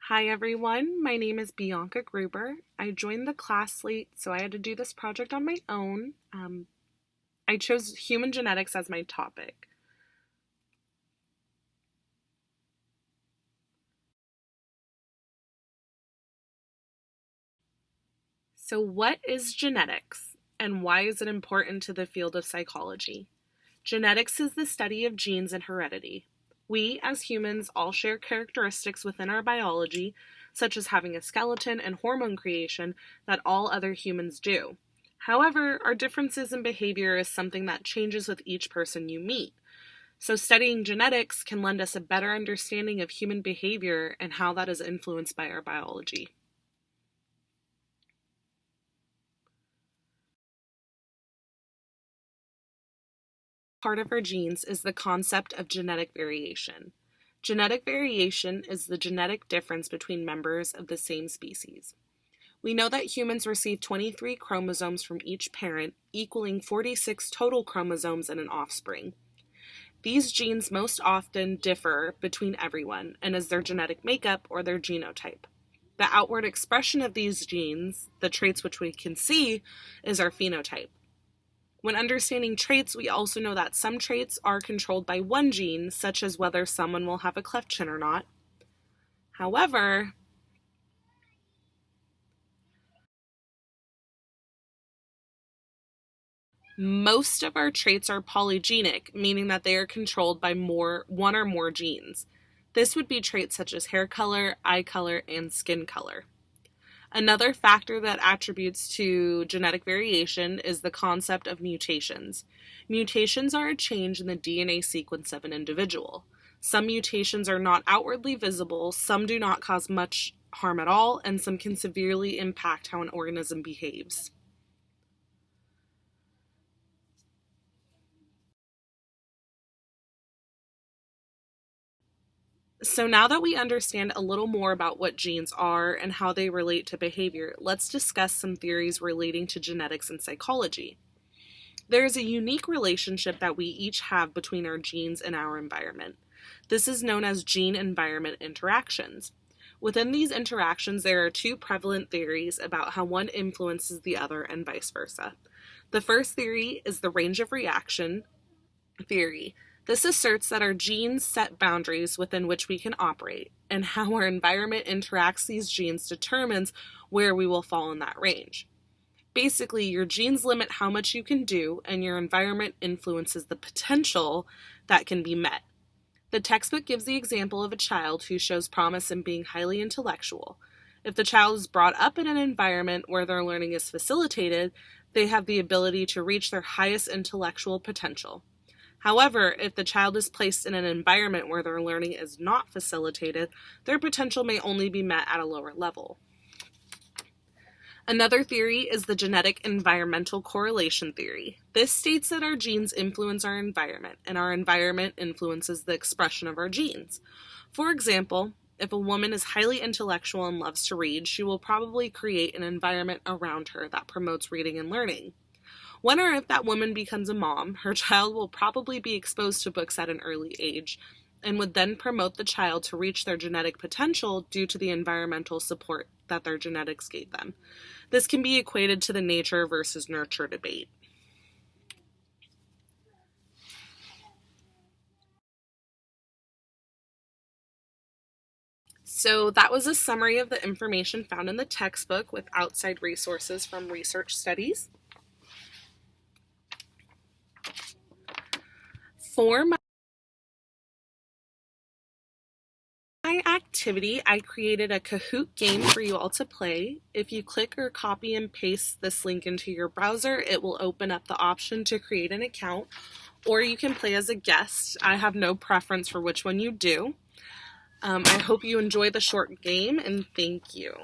Hi everyone, my name is Bianca Gruber. I joined the class late, so I had to do this project on my own. I chose human genetics as my topic. So what is genetics, and why is it important to the field of psychology? Genetics is the study of genes and heredity. We, as humans, all share characteristics within our biology, such as having a skeleton and hormone creation, that all other humans do. However, our differences in behavior is something that changes with each person you meet. So, studying genetics can lend us a better understanding of human behavior and how that is influenced by our biology. Part of our genes is the concept of genetic variation. Genetic variation is the genetic difference between members of the same species. We know that humans receive 23 chromosomes from each parent, equaling 46 total chromosomes in an offspring. These genes most often differ between everyone and is their genetic makeup or their genotype. The outward expression of these genes, the traits which we can see, is our phenotype. When understanding traits, we also know that some traits are controlled by one gene, such as whether someone will have a cleft chin or not. However, most of our traits are polygenic, meaning that they are controlled by one or more genes. This would be traits such as hair color, eye color, and skin color. Another factor that attributes to genetic variation is the concept of mutations. Mutations are a change in the DNA sequence of an individual. Some mutations are not outwardly visible, some do not cause much harm at all, and some can severely impact how an organism behaves. So now that we understand a little more about what genes are and how they relate to behavior, let's discuss some theories relating to genetics and psychology. There is a unique relationship that we each have between our genes and our environment. This is known as gene-environment interactions. Within these interactions, there are two prevalent theories about how one influences the other and vice versa. The first theory is the range of reaction theory. This asserts that our genes set boundaries within which we can operate, and how our environment interacts these genes determines where we will fall in that range. Basically, your genes limit how much you can do, and your environment influences the potential that can be met. The textbook gives the example of a child who shows promise in being highly intellectual. If the child is brought up in an environment where their learning is facilitated, they have the ability to reach their highest intellectual potential. However, if the child is placed in an environment where their learning is not facilitated, their potential may only be met at a lower level. Another theory is the genetic environmental correlation theory. This states that our genes influence our environment, and our environment influences the expression of our genes. For example, if a woman is highly intellectual and loves to read, she will probably create an environment around her that promotes reading and learning. When or if that woman becomes a mom, her child will probably be exposed to books at an early age and would then promote the child to reach their genetic potential due to the environmental support that their genetics gave them. This can be equated to the nature versus nurture debate. So that was a summary of the information found in the textbook with outside resources from research studies. For my activity, I created a Kahoot game for you all to play. If you click or copy and paste this link into your browser, it will open up the option to create an account, or you can play as a guest. I have no preference for which one you do. I hope you enjoy the short game, and thank you.